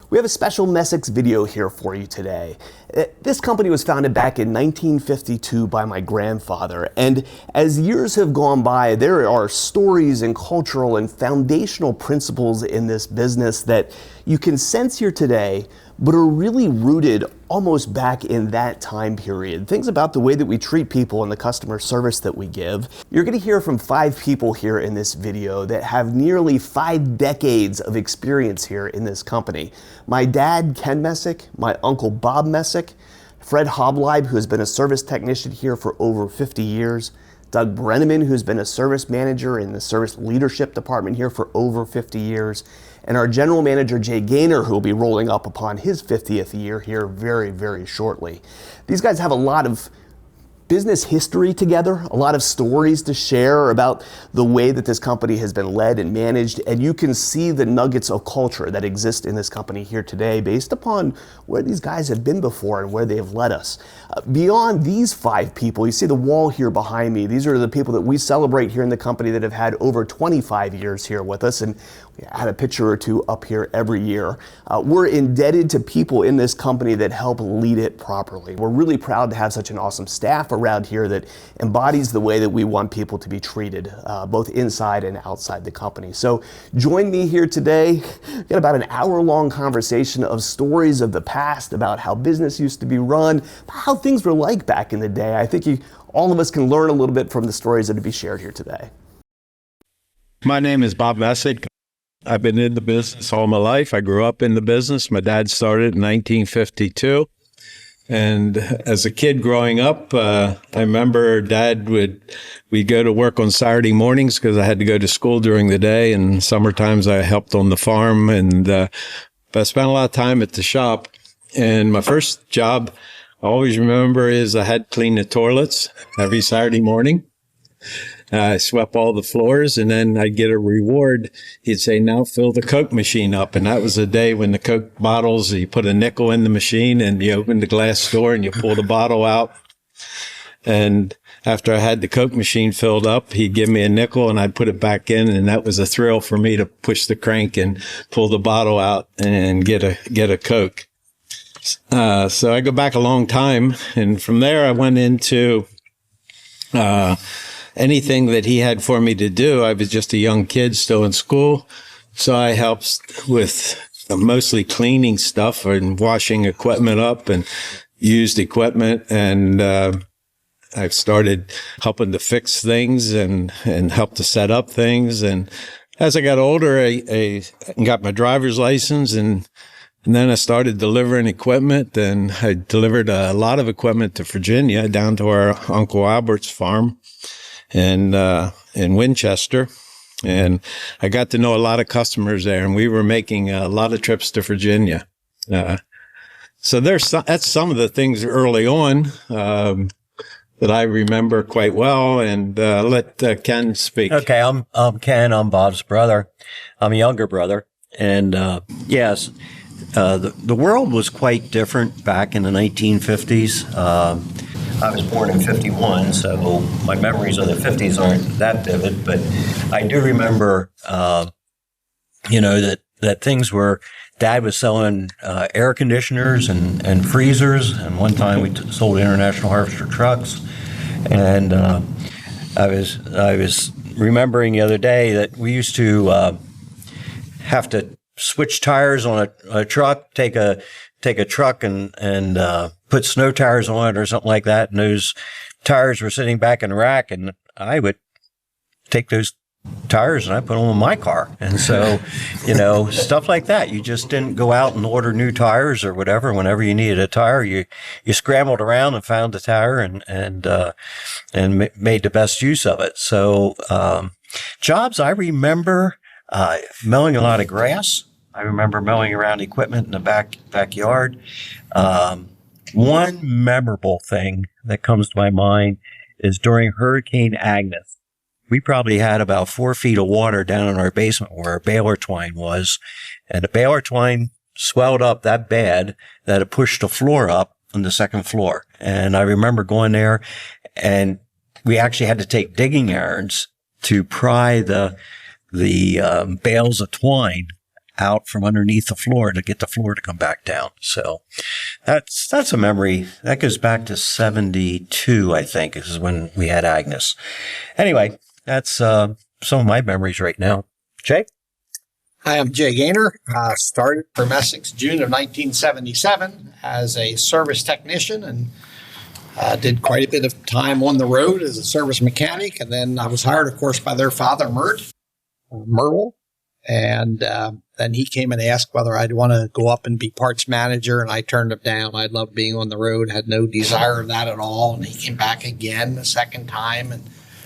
We have a special Messick's video here for you today. This company was founded back in 1952 by my grandfather, and as years have gone by, there are stories and cultural and foundational principles in this business that you can sense here today, but are really rooted almost back in that time period. Things about the way that we treat people and the customer service that we give. You're going to hear from 5 people here in this video that have nearly 5 decades of experience here in this company. My dad, Ken Messick, my uncle Bob Messick, Fred Hobleib, who has been a service technician here for over 50 years, Doug Brenneman, who's been a service manager in the service leadership department here for over 50 years, and our general manager, Jay Gaynor, who will be rolling up upon his 50th year here very, very shortly. These guys have a lot of business history together, a lot of stories to share about the way that this company has been led and managed, and you can see the nuggets of culture that exist in this company here today based upon where these guys have been before and where they have led us. Beyond these 5 people, you see the wall here behind me. These are the people that we celebrate here in the company that have had over 25 years here with us, and we had a picture or 2 up here every year. We're indebted to people in this company that help lead it properly. We're really proud to have such an awesome staff around here that embodies the way that we want people to be treated, both inside and outside the company. So join me here today. We got about an hour-long conversation of stories of the past, about how business used to be run, how things were like back in the day. I think all of us can learn a little bit from the stories that will be shared here today. My name is Bob Messick. I've been in the business all my life. I grew up in the business. My dad started in 1952. And as a kid growing up, I remember we'd go to work on Saturday mornings because I had to go to school during the day. And summer times I helped on the farm. But I spent a lot of time at the shop. And my first job, I always remember, is I had to clean the toilets every Saturday morning. I swept all the floors, and then I'd get a reward. He'd say, now fill the Coke machine up. And that was the day when the Coke bottles, you put a nickel in the machine and you open the glass door and you pull the bottle out. And after I had the Coke machine filled up, he'd give me a nickel and I'd put it back in. And that was a thrill for me to push the crank and pull the bottle out and get a Coke. So I go back a long time. And from there, I went into, anything that he had for me to do. I was just a young kid still in school. So I helped with mostly cleaning stuff and washing equipment up and used equipment. And I started helping to fix things and help to set up things. And as I got older, I got my driver's license and then I started delivering equipment, and I delivered a lot of equipment to Virginia down to our Uncle Albert's farm and in Winchester. And I got to know a lot of customers there, and we were making a lot of trips to Virginia. So that's some of the things early on that I remember quite well. And let Ken speak. Okay, I'm Ken. I'm Bob's brother. I'm a younger brother. And yes, the world was quite different back in the 1950s. I was born in 51, so my memories of the 50s aren't that vivid, but I do remember, that things were, Dad was selling air conditioners and freezers, and one time we sold International Harvester trucks, and I was remembering the other day that we used to have to switch tires on a truck, take a truck and put snow tires on it or something like that. And those tires were sitting back in the rack, and I would take those tires and I put them on my car. And so, stuff like that. You just didn't go out and order new tires or whatever. Whenever you needed a tire, you scrambled around and found the tire and made the best use of it. So, jobs, I remember, mowing a lot of grass. I remember mowing around equipment in the backyard. One memorable thing that comes to my mind is during Hurricane Agnes. We probably had about 4 feet of water down in our basement where our baler twine was. And the baler twine swelled up that bad that it pushed the floor up on the second floor. And I remember going there, and we actually had to take digging irons to pry the bales of twine out from underneath the floor to get the floor to come back down. So that's a memory that goes back to 72, I think, is when we had Agnes. Anyway, that's some of my memories right now. Jay? Hi, I'm Jay Gaynor. Started for Messick's June of 1977 as a service technician and did quite a bit of time on the road as a service mechanic. And then I was hired, of course, by their father, Merle. And then he came and asked whether I'd want to go up and be parts manager. And I turned him down. I loved being on the road, had no desire of that at all. And he came back again the second time and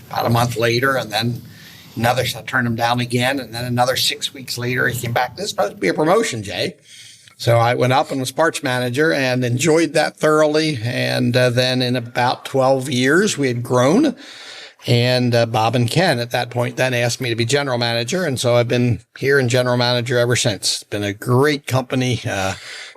about a month later. And then I turned him down again. And then another 6 weeks later, he came back. This is supposed to be a promotion, Jay. So I went up and was parts manager and enjoyed that thoroughly. And then in about 12 years, we had grown. And Bob and Ken at that point then asked me to be general manager. And so I've been here in general manager ever since. It's been a great company,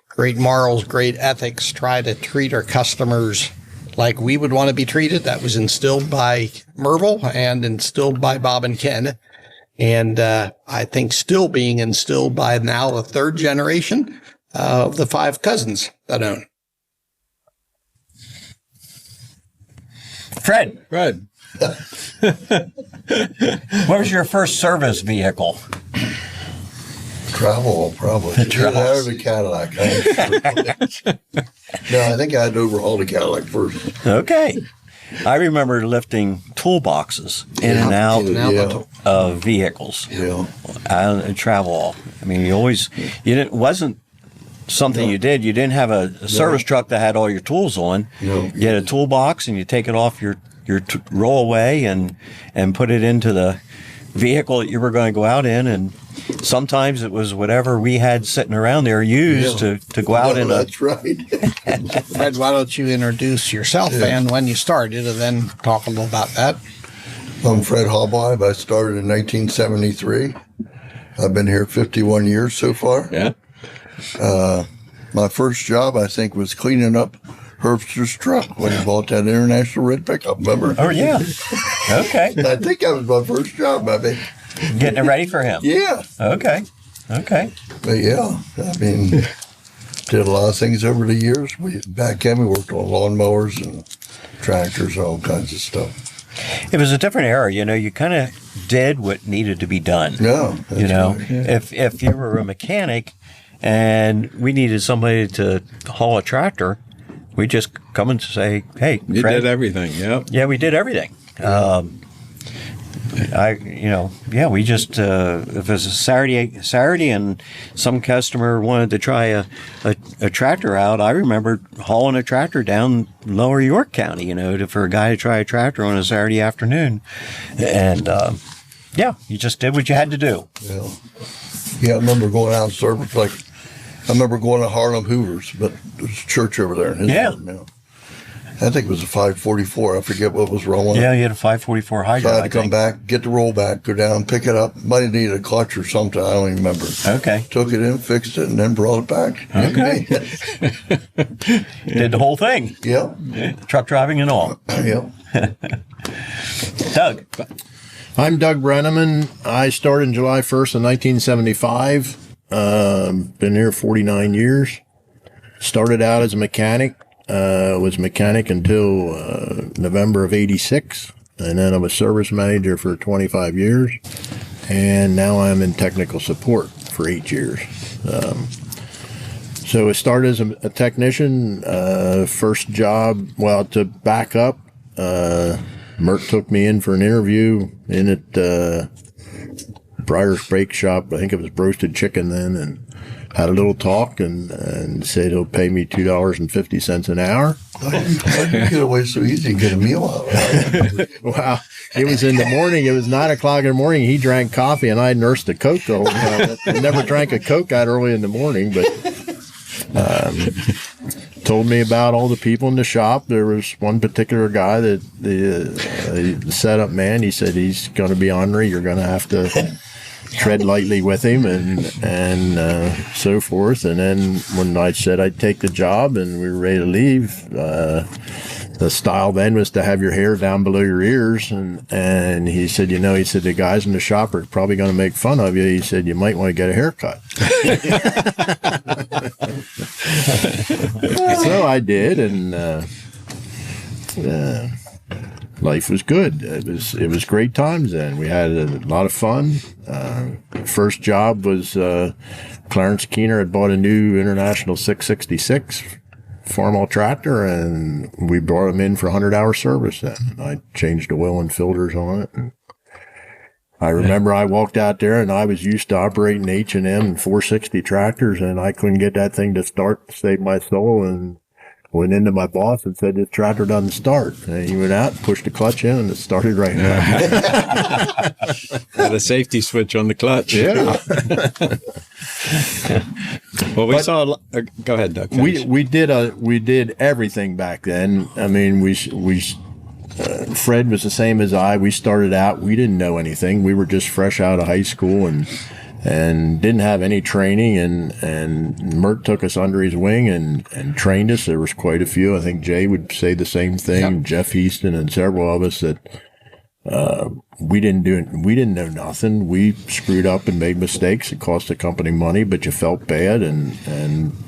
great morals, great ethics, try to treat our customers like we would want to be treated. That was instilled by Merle and instilled by Bob and Ken. And I think still being instilled by now the third generation of the 5 cousins that own. Fred. What was your first service vehicle? Travel, probably. I was a Cadillac. No, I think I had to overhaul the Cadillac first. Okay. I remember lifting toolboxes in and out of vehicles. Yeah. And travel. I mean, it wasn't something you did. You didn't have a service truck that had all your tools on. No. You had a toolbox and you take it off your rollaway and put it into the vehicle that you were going to go out in. And sometimes it was whatever we had sitting around there used to go out in. That's right. Fred, why don't you introduce yourself and when you started, and then talk a little about that. I'm Fred Hobwibe. I started in 1973. I've been here 51 years so far. Yeah. My first job, I think, was cleaning up Herbster's truck when he bought that International Red pickup, remember? Oh, yeah. Okay. I think that was my first job, I mean. Getting it ready for him. Yeah. Okay. But yeah, I mean, did a lot of things over the years. Back then, we worked on lawnmowers and tractors and all kinds of stuff. It was a different era. You kind of did what needed to be done. No. Right. If you were a mechanic and we needed somebody to haul a tractor, we just come and say, "Hey, you Fred, did everything." Yep. Yeah, we did everything. We just if it was a Saturday, and some customer wanted to try a tractor out. I remember hauling a tractor down Lower York County, for a guy to try a tractor on a Saturday afternoon, and you just did what you had to do. Yeah, I remember going out and service I remember going to Harlem Hoover's, but there's a church over there in his room, I think it was a 544. I forget what was wrong with it. Yeah, you had a 544 hydro. So I had to come back, get the roll back, go down, pick it up. Might have needed a clutch or something. I don't even remember. Okay. Took it in, fixed it, and then brought it back. Okay. Did the whole thing. Yep. Truck driving and all. Yep. Doug. I'm Doug Brenneman. I started July 1st of 1975. Been here 49 years. Started out as a mechanic. Was mechanic until November of 86. And then I was service manager for 25 years. And now I'm in technical support for 8 years. So I started as a technician. First job, to back up, Mert took me in for an interview in at Breyer's Brake Shop. I think it was roasted chicken then, and had a little talk and said he'll pay me $2.50 an hour. Why did you get away so easy and get a meal out? Wow. It was in the morning. It was 9 o'clock in the morning. He drank coffee, and I nursed the Coke the whole time. I never drank a Coke that early in the morning, but told me about all the people in the shop. There was one particular guy that the setup man, he said he's going to be ornery. You're going to have to tread lightly with him and so forth. And then when I said I'd take the job and we were ready to leave, the style then was to have your hair down below your ears, and he said, he said the guys in the shop are probably going to make fun of you. He said you might want to get a haircut. So I did, and life was good. It was great times then. We had a lot of fun. First job was Clarence Keener had bought a new International 666 Farmall tractor, and we brought him in for 100-hour service then. And I changed oil and filters on it. And I remember I walked out there, and I was used to operating H&M and 460 tractors, and I couldn't get that thing to start to save my soul, and went into my boss and said, "This tractor doesn't start." And he went out and pushed the clutch in, and it started right now. Had a safety switch on the clutch. Yeah. Well, we saw. Go ahead, Doug. We did everything back then. I mean, Fred was the same as I. We started out. We didn't know anything. We were just fresh out of high school and didn't have any training. And Mert took us under his wing and trained us. There was quite a few. I think Jay would say the same thing. Yep. Jeff Easton and several of us that. We didn't know nothing. We screwed up and made mistakes. It cost the company money, but you felt bad, and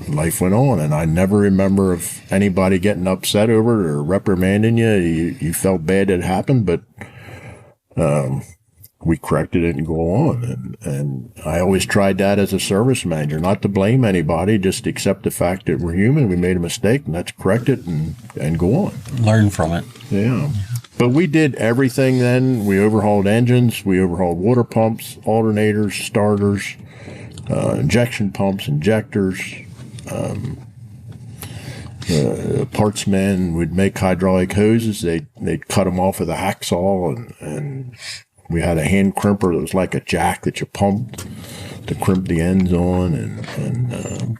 life went on. And I never remember of anybody getting upset over it or reprimanding you. You felt bad it happened, but we corrected it and go on. And I always tried that as a service manager, not to blame anybody, just accept the fact that we're human. We made a mistake, and let's correct it and go on. Learn from it. Yeah. But we did everything then. We overhauled engines. We overhauled water pumps, alternators, starters, injection pumps, injectors. Parts men would make hydraulic hoses. They'd cut them off with a hacksaw, and we had a hand crimper that was like a jack that you pumped to crimp the ends on, and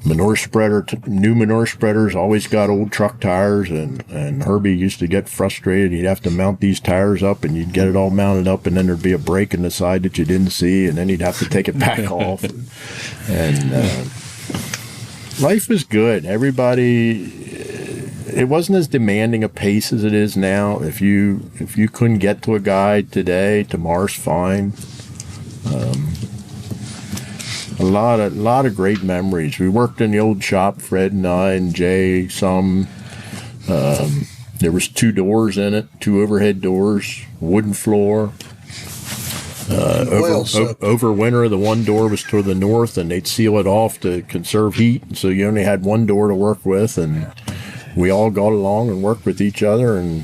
manure spreader, new manure spreaders always got old truck tires, and Herbie used to get frustrated. He'd have to mount these tires up, and you'd get it all mounted up, and then there'd be a break in the side that you didn't see, and then he'd have to take it back off. And life was good. Everybody, it wasn't as demanding a pace as it is now. If you couldn't get to a guy today, tomorrow's fine. A lot of great memories. We worked in the old shop, Fred and I and Jay, some. There was 2 doors in it, 2 overhead doors, wooden floor. Over winter, the one door was toward the north, and they'd seal it off to conserve heat. So you only had one door to work with, and we all got along and worked with each other. And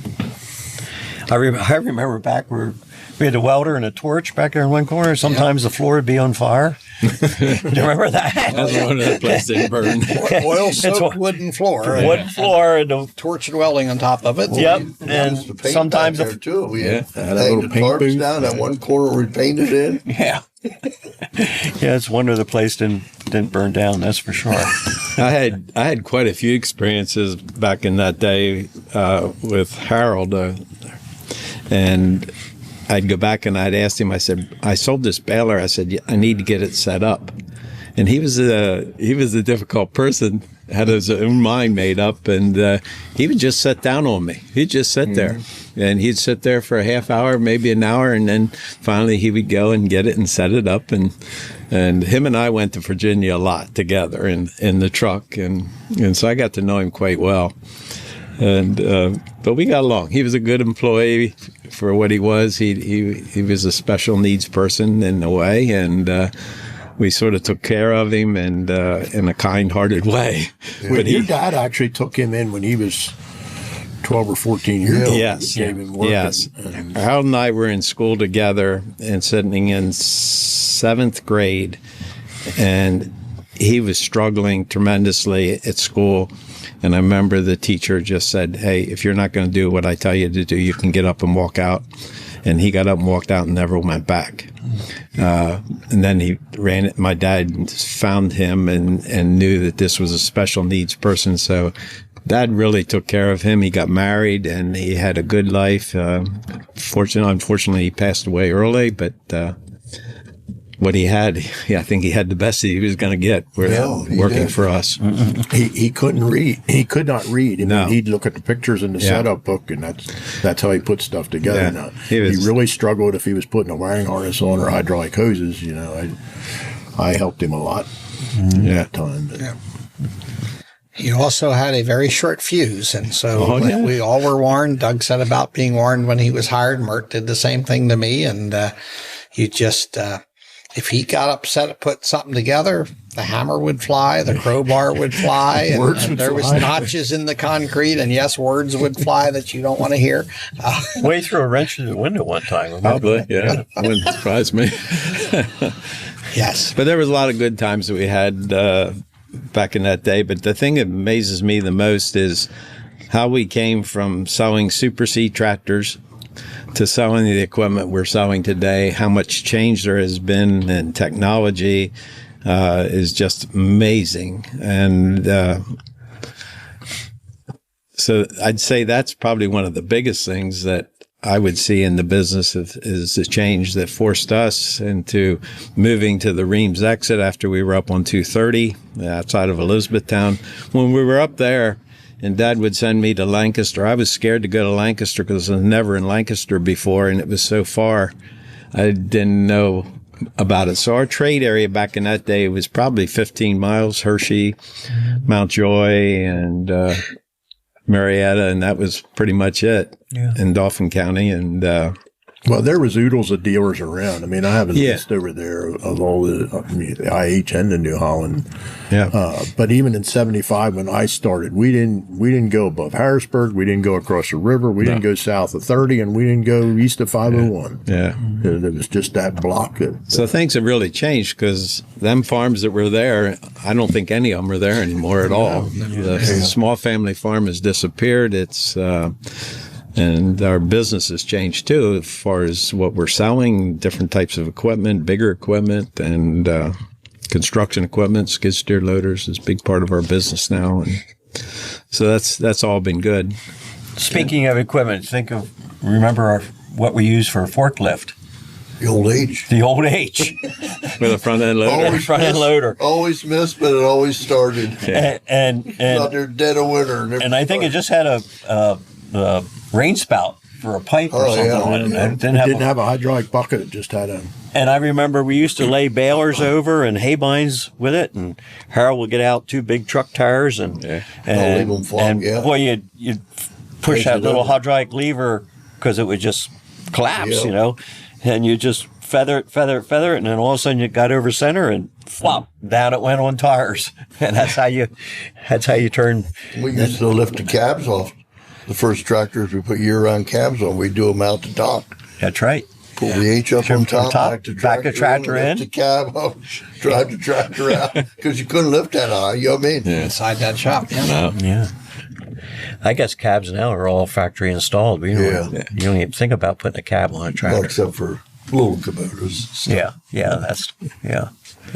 I remember back where we had a welder and a torch back there in one corner. Sometimes the floor would be on fire. Do you remember that? That's one of the places they burned. Oil-soaked wooden floor. Wooden floor and a torch and welding on top of it. Yep. And sometimes there too. We had had a little paint tarps booth down that one corner we painted in. Yeah. Yeah, it's wonder the place didn't burn down, that's for sure. I had quite a few experiences back in that day with Harold, and I'd go back and I'd ask him, I said, I sold this baler. I said, I need to get it set up. And he was a difficult person, had his own mind made up, and he would just sit down on me. He'd just sit there, and he'd sit there for a half hour, maybe an hour, and then finally he would go and get it and set it up. And him and I went to Virginia a lot together in the truck, and so I got to know him quite well. And but we got along. He was a good employee for what he was. He was a special needs person in a way, and we sort of took care of him and in a kind-hearted way. Yeah. But your dad actually took him in when he was 12 or 14 years old. Yes, yes. And Harold and I were in school together and sitting in 7th grade, and he was struggling tremendously at school. And I remember the teacher just said, hey, if you're not going to do what I tell you to do, you can get up and walk out. And he got up and walked out and never went back. And then he ran it. My dad found him and knew that this was a special needs person. So Dad really took care of him. He got married and he had a good life. Unfortunately, he passed away early, but what he had. I think he had the best he was going to get working for us. He couldn't read. He could not read. No. He'd look at the pictures in the setup book, and that's how he put stuff together. Yeah. Now, He really struggled if he was putting a wiring harness on or hydraulic hoses. I helped him a lot at that time. But. Yeah. He also had a very short fuse, and so we all were warned. Doug said about being warned when he was hired. Mert did the same thing to me, and you just if he got upset to put something together, the hammer would fly, the crowbar would fly, and there was notches in the concrete, and yes, words would fly that you don't want to hear. Well, he threw a wrench through the window one time. Probably, yeah. Wouldn't surprise me. Yes. But there was a lot of good times that we had back in that day. But the thing that amazes me the most is how we came from selling Super C tractors to selling the equipment we're selling today. How much change there has been in technology is just amazing. And so I'd say that's probably one of the biggest things that I would see in the business is the change that forced us into moving to the Reams exit after we were up on 230 outside of Elizabethtown. When we were up there and Dad would send me to Lancaster, I was scared to go to Lancaster because I was never in Lancaster before and it was so far. I didn't know about it. So our trade area back in that day was probably 15 miles, Hershey, Mount Joy, and Marietta, and that was pretty much it in Dauphin County. And well, there was oodles of dealers around. I mean, I have a list over there of all the IH and the New Holland. Yeah. But even in '75, when I started, we didn't go above Harrisburg. We didn't go across the river. We didn't go south of 30, and we didn't go east of 501. Yeah. It was just that block. So things have really changed because them farms that were there, I don't think any of them are there anymore at all. The small family farm has disappeared. It's and our business has changed too, as far as what we're selling, different types of equipment, bigger equipment, and construction equipment, skid steer loaders is a big part of our business now. And so that's all been good. Speaking of equipment, remember what we use for a forklift. The old H. The old H. With a front end loader. Front end loader. Always missed, but it always started. And Out there dead of winter. And I think it just had a rain spout for a pipe or something on it. It didn't have a hydraulic bucket. It just had a. And I remember we used to lay balers over and hay binds with it, and Harold would get out 2 big truck tires and leave them flop, boy, you'd push that little hydraulic lever because it would just collapse, and you just feather it, and then all of a sudden you got over center and flop, down it went on tires, and that's how you turn. We used to lift the cabs off. The first tractors we put year-round cabs on, we do them out the dock. That's right. Pull the H up on top, back the tractor in, lift the cab up, drive the tractor out, because you couldn't lift that high, you know what I mean? Yeah. Inside that shop. Yeah. I guess cabs now are all factory installed. You don't even think about putting a cab on a tractor. Well, except for little Kubotas. Yeah.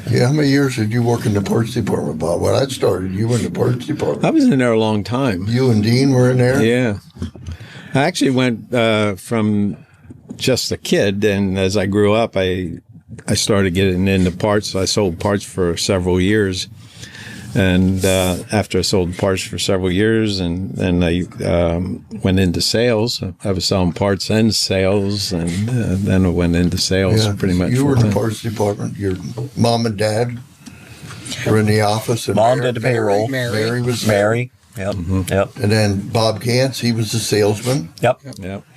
Yeah, how many years did you work in the parts department, Bob? When I started, you were in the parts department. I was in there a long time. You and Dean were in there? Yeah. I actually went from just a kid, and as I grew up, I started getting into parts. I sold parts for several years. And after I sold parts for several years, and then I went into sales. I was selling parts and sales, and then I went into sales pretty much. You were in the parts department. Your mom and dad were in the office. And Mom did the payroll. Mary was Mary. Yep. Mm-hmm. Yep. And then Bob Gantz, he was the salesman. Yep.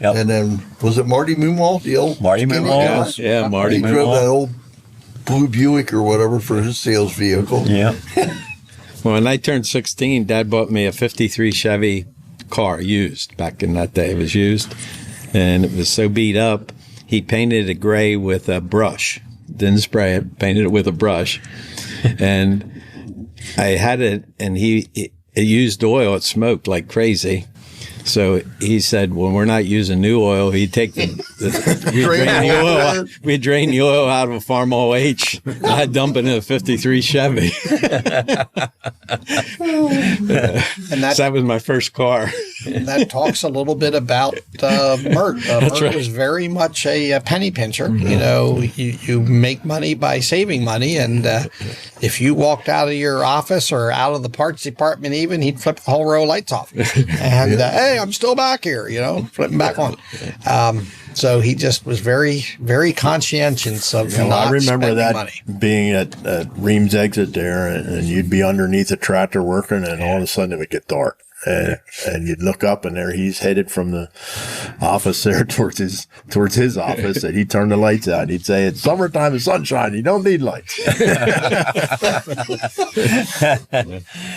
And then, was it Marty Moonwalt, the old Marty Moonwalt? Yeah, Marty He Moonwalt. drove that old blue Buick or whatever for his sales vehicle. Yeah. Well, when I turned 16, Dad bought me a 53 Chevy car, used. Back in that day, it was used. And it was so beat up, he painted it gray with a brush. Didn't spray it, painted it with a brush. And I had it, and it used oil. It smoked like crazy. So he said, when we're not using new oil, he'd take we'd drain the oil out of a Farm All H. I'd dump it in a 53 Chevy. And that was my first car. that talks a little bit about Mert. Mert was very much a penny pincher. You know, you make money by saving money, and if you walked out of your office or out of the parts department, even he'd flip the whole row of lights off, and hey, I'm still back here. You know, flipping back on. So he just was very, very conscientious of not I remember spending that money. being at Reams exit there, and you'd be underneath a tractor working, and all of a sudden it would get dark. And you'd look up, and there he's headed from the office there towards his office, and he'd turn the lights out. He'd say, "It's summertime, the sunshine. You don't need lights."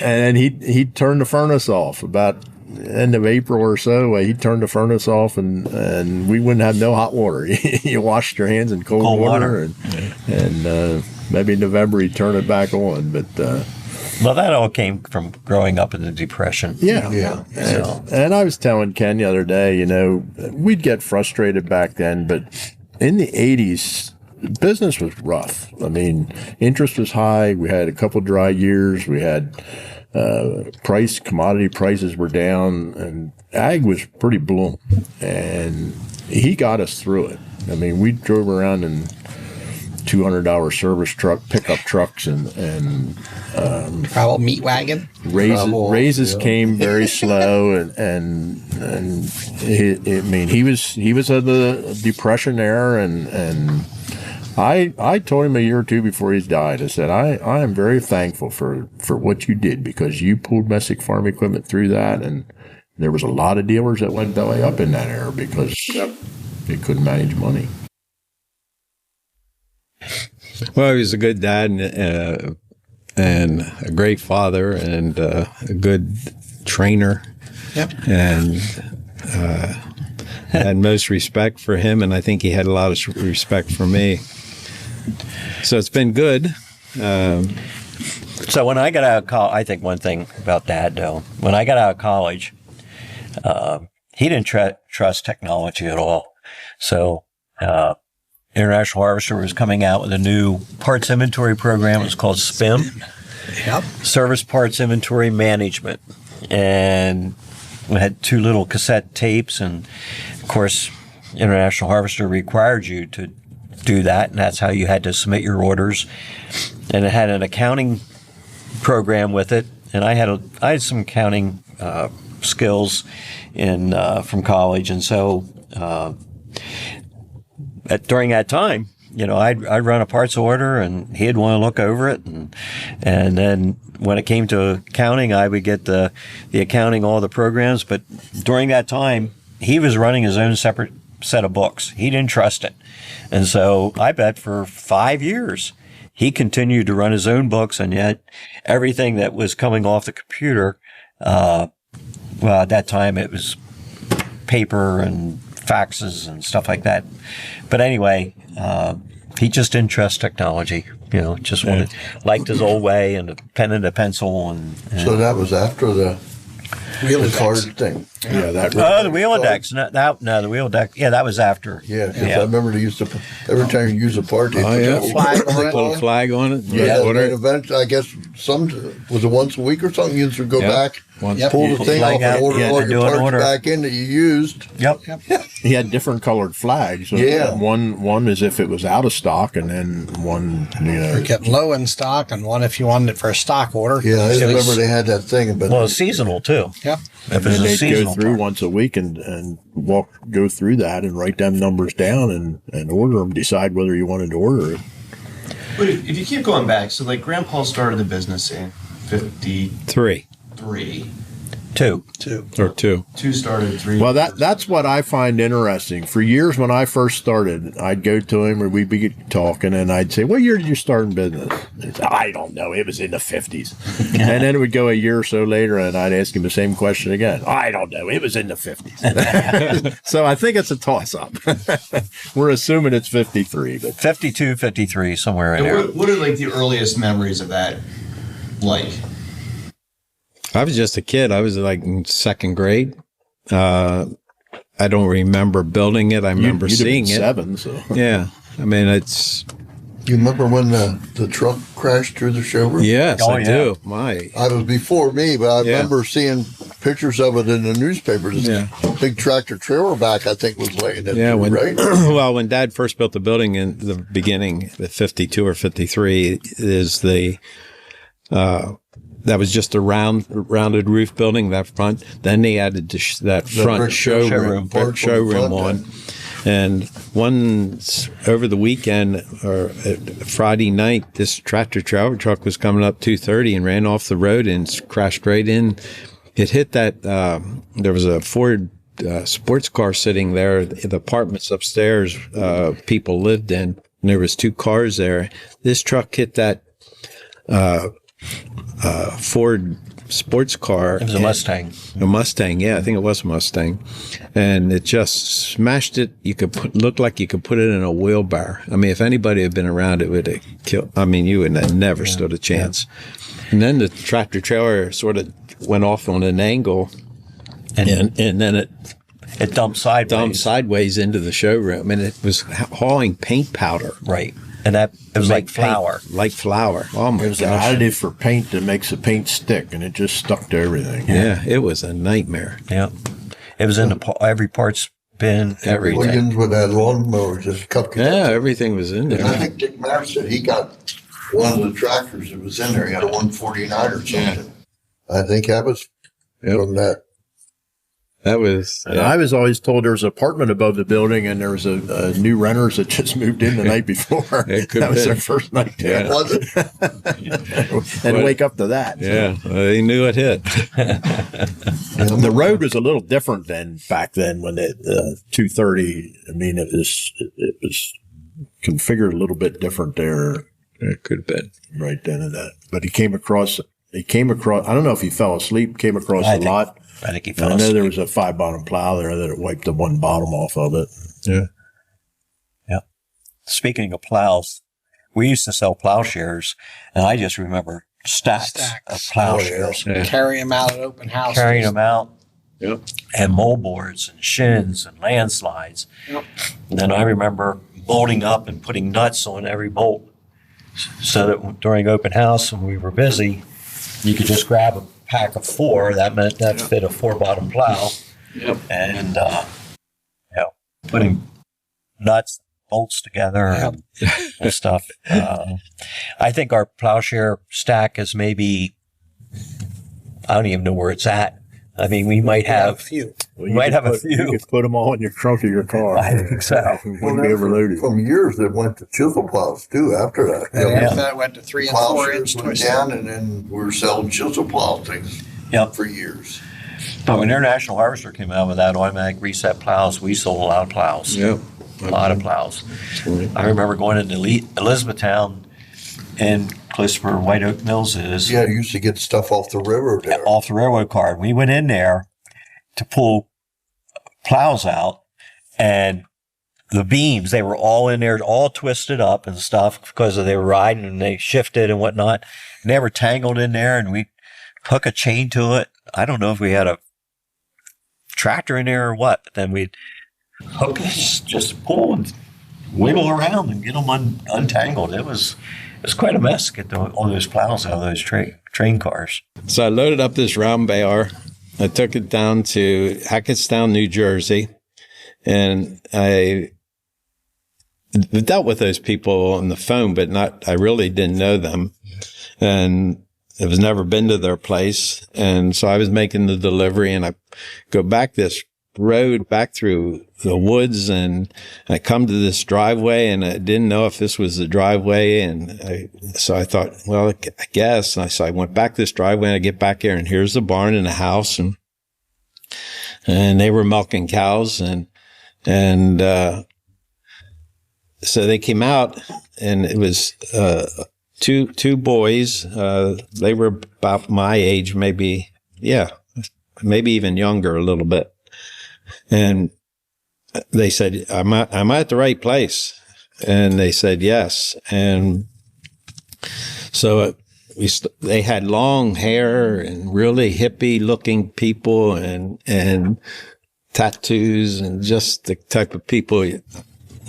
And he'd turn the furnace off about end of April or so. He'd turn the furnace off, and we wouldn't have no hot water. You washed your hands in cold water. And maybe in November he'd turn it back on, but. Well, that all came from growing up in the Depression. Yeah. And I was telling Ken the other day, you know, we'd get frustrated back then, but in the 80s, business was rough. I mean, interest was high. We had a couple dry years. We had commodity prices were down, and ag was pretty bloom. And he got us through it. I mean, we drove around in $200 service truck, pickup trucks, and Travel meat wagon. Raises came very slow, and he was of the Depression era, and I told him a year or two before he died, I said, I am very thankful for what you did, because you pulled Messick Farm Equipment through that, and there was a lot of dealers that went belly up in that era because they couldn't manage money. Well, he was a good dad and a great father and a good trainer. Yep. And had most respect for him, and I think he had a lot of respect for me. So it's been good. So when I got out of college, I think one thing about Dad, though, when I got out of college, he didn't trust technology at all. So International Harvester was coming out with a new parts inventory program. It was called SPIM. Yep. Service Parts Inventory Management. And we had 2 little cassette tapes, and of course, International Harvester required you to do that, and that's how you had to submit your orders. And it had an accounting program with it, and I had some accounting skills from college, and so during that time, you know, I'd run a parts order, and he'd want to look over it, and then when it came to accounting, I would get the accounting, all the programs. But during that time, he was running his own separate set of books. He didn't trust it, and so I bet for 5 years he continued to run his own books, and yet everything that was coming off the computer, well, at that time it was paper and faxes and stuff like that. But anyway, he just didn't trust technology. You know, just liked his old way and a pen and a pencil. And So that was after the card thing. Yeah, that. The wheel index. No, the wheel deck. Yeah, that was after. Yeah, because I remember they used to, every time you use a part, they put a Flag on it. Little flag on it. Yeah, Order that it. event, I guess, was it once a week or something? You used to go back, Once- pull the thing Flag off out, and order yeah, all do your an parts order. back in that you used. Yep. He had different colored flags. Yeah. One is if it was out of stock, and then one, you know. Kept low in stock, and one if you wanted it for a stock order. Yeah, I It was- remember they had that thing. But Well, it's seasonal too. Yep. If it's And a they'd go seasonal through part. once a week and go through that and write them numbers down and order them, decide whether you wanted to order it. But if you keep going back, so like Grandpa started the business in 53. 2. Or 2. 2 started 3. Well, that's what I find interesting. For years when I first started, I'd go to him or we'd be talking, and I'd say, "What year did you start in business?" He'd say, "I don't know. It was in the 50s." And then it would go a year or so later, and I'd ask him the same question again. "I don't know. It was in the 50s." So I think it's a toss-up. We're assuming it's 53, but 52, 53, somewhere in And there. what are like the earliest memories of that like? I was just a kid. I was like in 2nd grade. I don't remember building it. I remember you'd have been seeing it. 7, so. Yeah. I mean, it's You remember when the truck crashed through the showroom? Yes, Oh, I yeah. do. It was before me, but I remember seeing pictures of it in the newspapers. Yeah. Big tractor trailer back, I think, was laying it through, right? Well, when Dad first built the building in the beginning, the 52 or 53, is that was just a rounded roof building, that front. Then they added that front brick showroom on. And once over the weekend or Friday night, this tractor trailer truck was coming up 230 and ran off the road and crashed right in. It hit that. There was a Ford sports car sitting there. The apartments upstairs, people lived in. And there was 2 cars there. This truck hit that Ford sports car. It was a Mustang. A Mustang, yeah, I think it was a Mustang, and it just smashed it. Looked like you could put it in a wheelbarrow. I mean, if anybody had been around, it would have killed. I mean, you would have never stood a chance. Yeah. And then the tractor trailer sort of went off on an angle, and then it dumped sideways into the showroom, and it was hauling paint powder. Right. And it was like flour. Like flour. Oh, my gosh. There's an additive for paint that makes the paint stick, and it just stuck to everything. Yeah, it was a nightmare. Yeah. It was in every parts bin, everything. Williams with that lawnmower just cut. Yeah, everything was in there. And I think Dick Mayer said he got one of the tractors that was in there. He had a 149 or something. Yeah. I think that was from that. That was. And I was always told there was an apartment above the building, and there was a new renters that just moved in the night before. That was their first night there. Yeah. Was it? And wake up to that. Yeah, they knew it hit. The road was a little different than back then when it 230. I mean, it was configured a little bit different there. It could have been right then and that. But he came across. I don't know if he fell asleep. Came across a lot. I think he fell asleep. I know there was a 5-bottom plow there that it wiped the one bottom off of it. Yeah. Yeah. Speaking of plows, we used to sell plowshares, and I just remember stacks. Of plowshares. Yeah. Carry them out at open houses. Carrying them out. Yep. And moldboards and shins and landslides. Yep. And then I remember bolting up and putting nuts on every bolt so that during open house when we were busy, you could just grab a pack of 4. That meant that fit a 4-bottom plow. Yep. And, putting nuts, bolts together and stuff. I think our plowshare stack is maybe, I don't even know where it's at. I mean, we might have a few. You could put them all in your trunk of your car. I think so. Wouldn't be overloaded. From years that went to chisel plows too after that. And after that went to 3 and 4 inch went twisted. down, and then we were selling chisel plow things for years. But when International Harvester came out with that automatic reset plows, we sold a lot of plows. Yep. A lot of plows. I remember going into Elizabethtown and close where White Oak Mills is. Yeah, you used to get stuff off the river there. Off the railroad car. We went in there to pull plows out, and the beams, they were all in there, all twisted up and stuff because they were riding and they shifted and whatnot. And they were tangled in there, and we hook a chain to it. I don't know if we had a tractor in there or what. But then we'd hook it, just pull and wiggle around and get them untangled. It was quite a mess to get all those plows out of those train cars. So I loaded up this round bale. I took it down to Hackettstown, New Jersey, and I dealt with those people on the phone, but I really didn't know them. And I was never been to their place. And so I was making the delivery, and I go back this road back through the woods, and I come to this driveway, and I didn't know if this was the driveway. And so I thought, well, I guess. And so I went back this driveway, and I get back here, and here's the barn and the house, and they were milking cows, and so they came out, and it was two boys. They were about my age, maybe even younger a little bit. And they said, am I at the right place? And they said, yes. And so they had long hair and really hippie looking people and tattoos, and just the type of people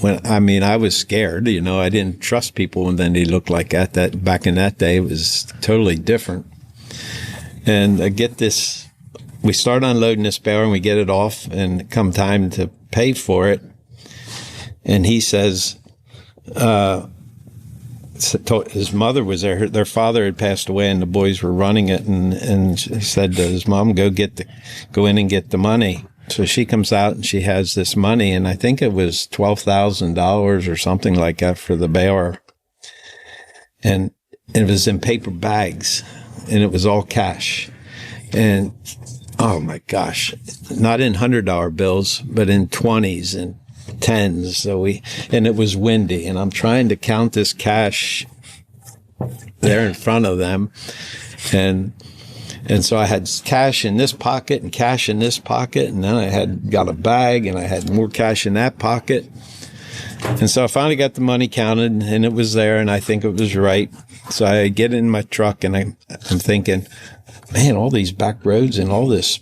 I was scared, I didn't trust people when then they looked like that. Back in that day, it was totally different. And I get this, we start unloading this baler and we get it off, and come time to pay for it. And he says, his mother was there. Their father had passed away, and the boys were running it. And she said to his mom, "Go in and get the money." So she comes out and she has this money, and I think it was $12,000 or something like that for the baler. And it was in paper bags, and it was all cash. And oh my gosh, not in $100 bills, but in 20s and 10s. And it was windy, and I'm trying to count this cash there in front of them. And so I had cash in this pocket and cash in this pocket, and then I had got a bag and I had more cash in that pocket. And so I finally got the money counted, and it was there, and I think it was right. So I get in my truck, and I'm thinking, man, all these back roads and all this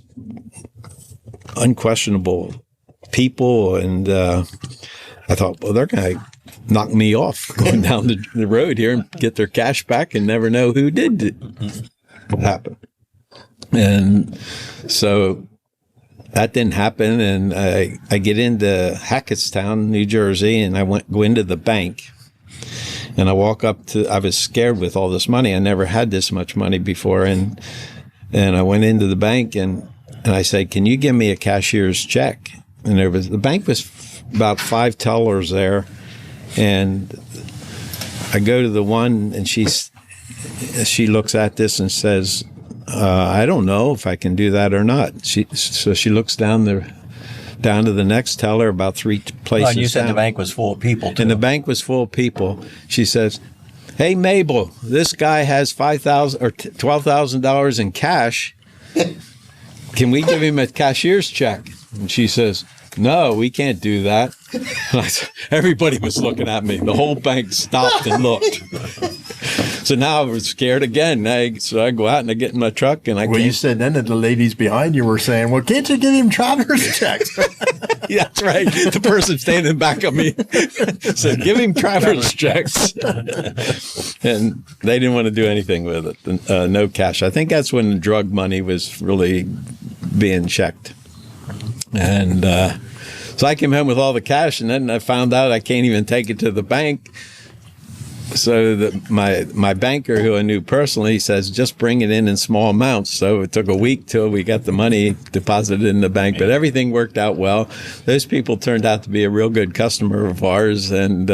unquestionable people, and I thought, well, they're going to knock me off going down the road here and get their cash back and never know who did it happen. And so that didn't happen, and I get into Hackettstown, New Jersey, and I go into the bank, and I walk up I was scared with all this money. I never had this much money before, and I went into the bank, and I said, "Can you give me a cashier's check?" And the bank was about 5 tellers there, and I go to the one, and she looks at this and says, "I don't know if I can do that or not." So she looks down to the next teller, about 3 places Well, you said down. the bank was full of people, too. And the bank was full of people. She says, "Hey, Mabel, this guy has $5,000 or $12,000 in cash. Can we give him a cashier's check?" And she says, "No, we can't do that." And everybody was looking at me. The whole bank stopped and looked. So now I was scared again. So I go out and I get in my truck, and You said then that the ladies behind you were saying, "Well, can't you give him traveler's checks?" Yeah, that's right. The person standing back of me said, "Give him traveler's checks." And they didn't want to do anything with it. No cash. I think that's when the drug money was really being checked. And so I came home with all the cash, and then I found out I can't even take it to the bank. So my banker, who I knew personally, says, "Just bring it in small amounts." So it took a week till we got the money deposited in the bank, but everything worked out well. Those people turned out to be a real good customer of ours, and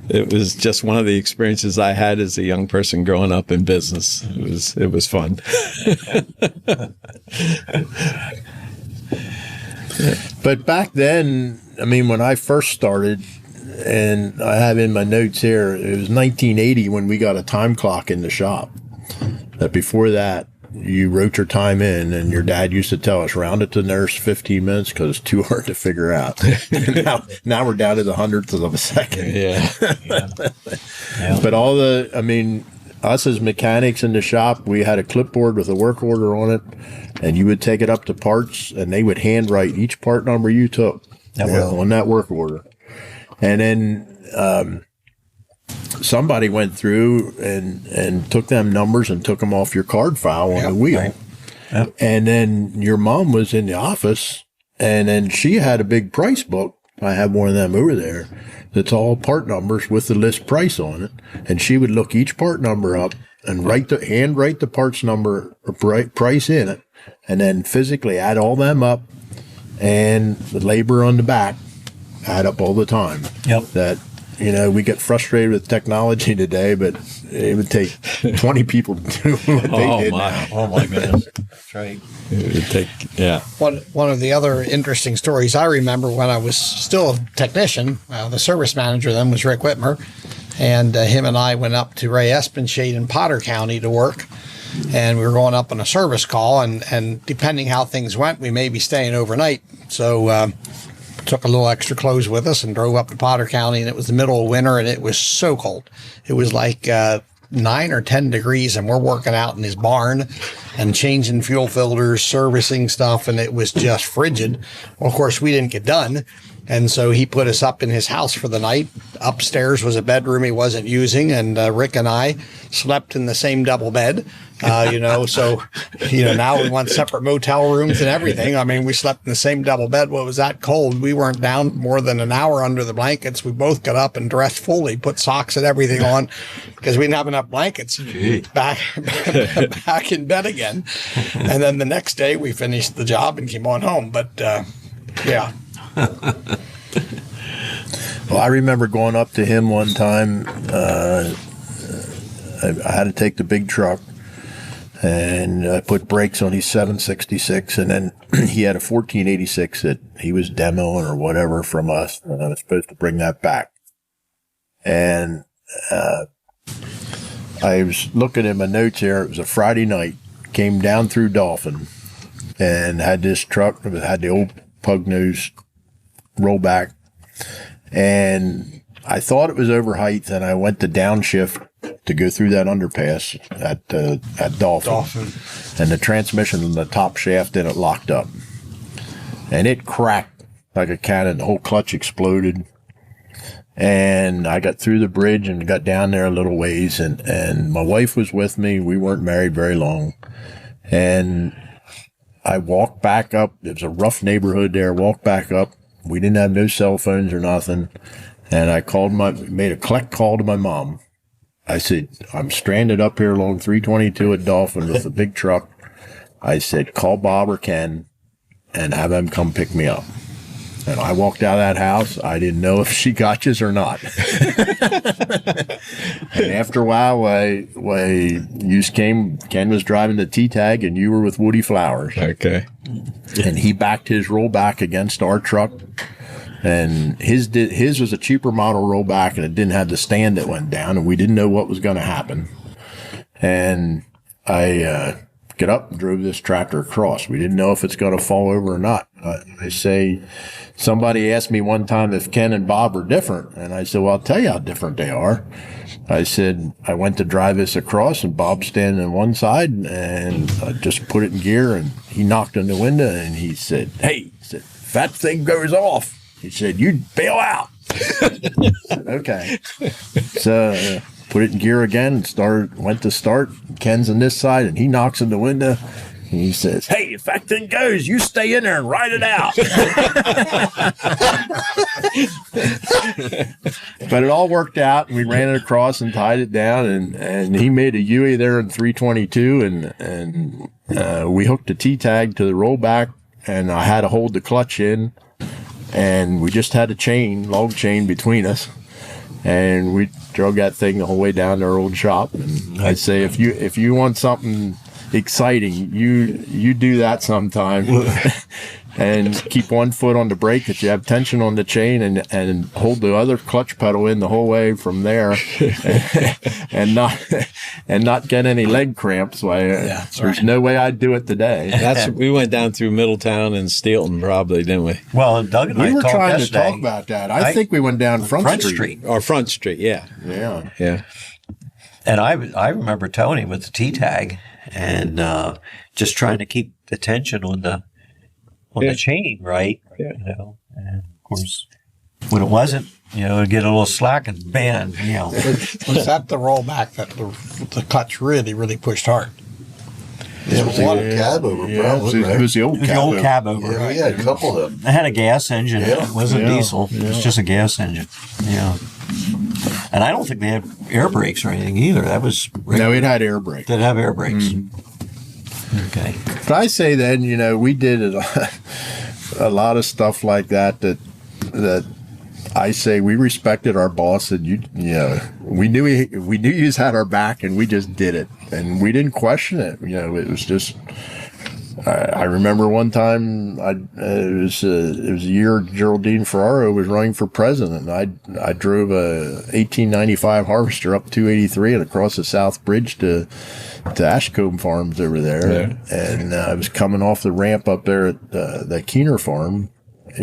it was just one of the experiences I had as a young person growing up in business. It was fun. But back then, I mean, when I first started, and I have in my notes here, it was 1980 when we got a time clock in the shop. That before that, you wrote your time in, and your dad used to tell us, round it to the nearest 15 minutes because it's too hard to figure out. now we're down to the hundredth of a second. Yeah. But us as mechanics in the shop, we had a clipboard with a work order on it, and you would take it up to parts, and they would handwrite each part number you took on that work order. And then somebody went through and took them numbers and took them off your card file on the wheel. Right. Yep. And then your mom was in the office, and then she had a big price book. I have one of them over there that's all part numbers with the list price on it. And she would look each part number up and handwrite the parts number or price in it, and then physically add all them up, and the labor on the back add up all the time. Yep. That, we get frustrated with technology today, but it would take 20 people to do what they did now. Oh, my goodness. That's right. It would take, yeah. One of the other interesting stories I remember when I was still a technician, the service manager then was Rick Whitmer, and him and I went up to Ray Espenshade in Potter County to work, and we were going up on a service call, and depending how things went, we may be staying overnight. So took a little extra clothes with us and drove up to Potter County, and it was the middle of winter, and it was so cold. It was like 9 or 10 degrees, and we're working out in his barn and changing fuel filters, servicing stuff, and it was just frigid. Well, of course, we didn't get done. And so he put us up in his house for the night. Upstairs was a bedroom he wasn't using, and Rick and I slept in the same double bed. So now we want separate motel rooms and everything. I mean, we slept in the same double bed. What was that cold? We weren't down more than an hour under the blankets. We both got up and dressed fully, put socks and everything on because we didn't have enough blankets. Back in bed again. And then the next day we finished the job and came on home. But yeah. Well, I remember going up to him one time. I had to take the big truck, and I put brakes on his 766, and then he had a 1486 that he was demoing or whatever from us, and I was supposed to bring that back. And I was looking at my notes here. It was a Friday night. Came down through Dolphin, and had this truck. It had the old pug nose rollback, and I thought it was over height, and I went to downshift to go through that underpass at Dolphin. And the transmission in the top shaft in it locked up, and it cracked like a cannon. The whole clutch exploded, and I got through the bridge and got down there a little ways, and my wife was with me. We weren't married very long, and I walked back up. It was a rough neighborhood there. Walked back up. We didn't have no cell phones or nothing. And I made a collect call to my mom. I said, I'm stranded up here along 322 at Dolphin with a big truck. I said, call Bob or Ken and have them come pick me up. And I walked out of that house. I didn't know if she got you or not. And after a while, Ken was driving the T-Tag and you were with Woody Flowers. Okay. And he backed his rollback against our truck. And his was a cheaper model rollback, and it didn't have the stand that went down, and we didn't know what was going to happen. And I get up and drove this tractor across. We didn't know if it's going to fall over or not. Somebody asked me one time if Ken and Bob are different, and I said, well, I'll tell you how different they are. I said, I went to drive this across, and Bob's standing on one side, and I just put it in gear, and he knocked on the window, and he said, hey, if that thing goes off, he said, you'd bail out. Okay. So put it in gear again and went to start. Ken's on this side, and he knocks on the window. And he says, hey, if that thing goes, you stay in there and ride it out. But it all worked out, and we ran it across and tied it down, and he made a UE there in 322, and we hooked a T-tag to the rollback, and I had to hold the clutch in, and we just had a long chain between us, and we drove that thing the whole way down to our old shop. And I'd say if you want something exciting, you do that sometime. And keep one foot on the brake that you have tension on the chain, and hold the other clutch pedal in the whole way from there, and not get any leg cramps. There's no way I'd do it today. We went down through Middletown and Steelton, probably, didn't we? Well, Doug and I were talked trying yesterday. to talk about that. I think we went down Front Street. Or Front Street, yeah. Yeah. And I remember Tony with the T-tag and just trying to keep the tension on the chain, right? Yeah. And of course, when it wasn't, it'd get a little slack and bam, Was that the rollback that the clutch really, really pushed hard? It was the old cab over, probably, right? It was the old cab over. Yeah, we had a couple of them. It had a gas engine. Yeah. It wasn't diesel. It was just a gas engine. Yeah. And I don't think they had air brakes or anything either. That was No, it had air brakes. Did it have air brakes? Okay. But I say then, we did a lot of stuff like that I say we respected our boss, and we knew he had our back, and we just did it, and we didn't question it. It was just. I remember one time it was a year Geraldine Ferraro was running for president. And I drove a 1895 Harvester up 283 and across the South Bridge to Ashcombe Farms over there, and I was coming off the ramp up there at the Keener Farm,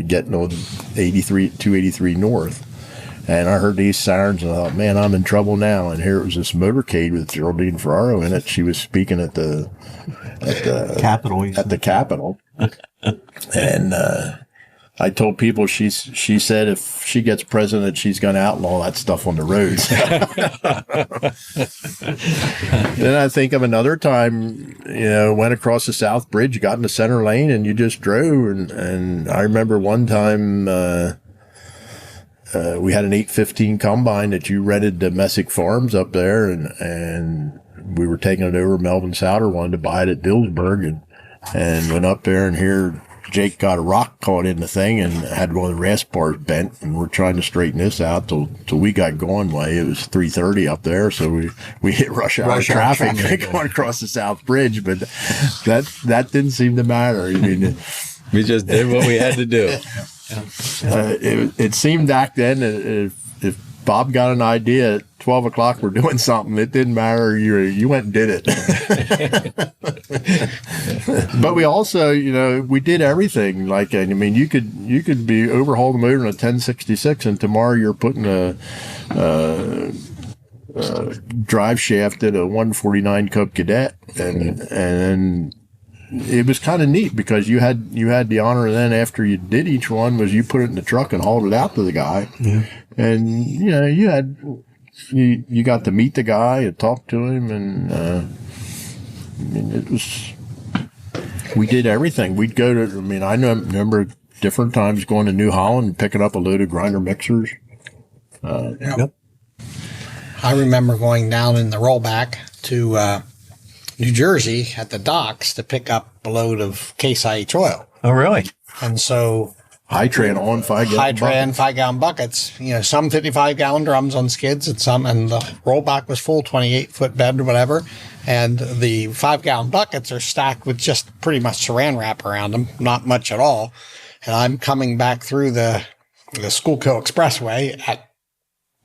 getting on 283 North, And I heard these sirens, and I thought, man, I'm in trouble now. And here it was this motorcade with Geraldine Ferraro in it. She was speaking at the Capitol. And I told people she said if she gets president, she's going to outlaw that stuff on the roads. Then I think of another time, went across the South Bridge, got in the center lane, and you just drove. And I remember one time we had an 815 combine that you rented to Messick Farms up there, and we were taking it over. Melvin Souter wanted to buy it at Dillsburg, and went up there, and here Jake got a rock caught in the thing and had one of the rasp bars bent, and we're trying to straighten this out till we got going. It was 3:30 up there, so we hit rush hour traffic going across the South Bridge, but that didn't seem to matter. I mean, we just did what we had to do. It seemed back then if Bob got an idea at 12 o'clock we're doing something, it didn't matter. You went and did it. But we also, we did everything. You could be overhaul the motor in a 1066, and tomorrow you're putting a drive shaft in a 149 Cub Cadet, and it was kind of neat because you had the honor then after you did each one was you put it in the truck and hauled it out to the guy. Yeah. And you got to meet the guy and talk to him, and it was, we did everything. We'd go to, I remember different times going to New Holland and picking up a load of grinder mixers. Yep. I remember going down in the rollback to New Jersey at the docks to pick up a load of Case IH oil. Oh, really? And so High-tran on 5-gallon buckets. Some 55-gallon drums on skids, and the rollback was full 28-foot bed or whatever. And the 5-gallon buckets are stacked with just pretty much saran wrap around them, not much at all. And I'm coming back through the Schuylkill Expressway at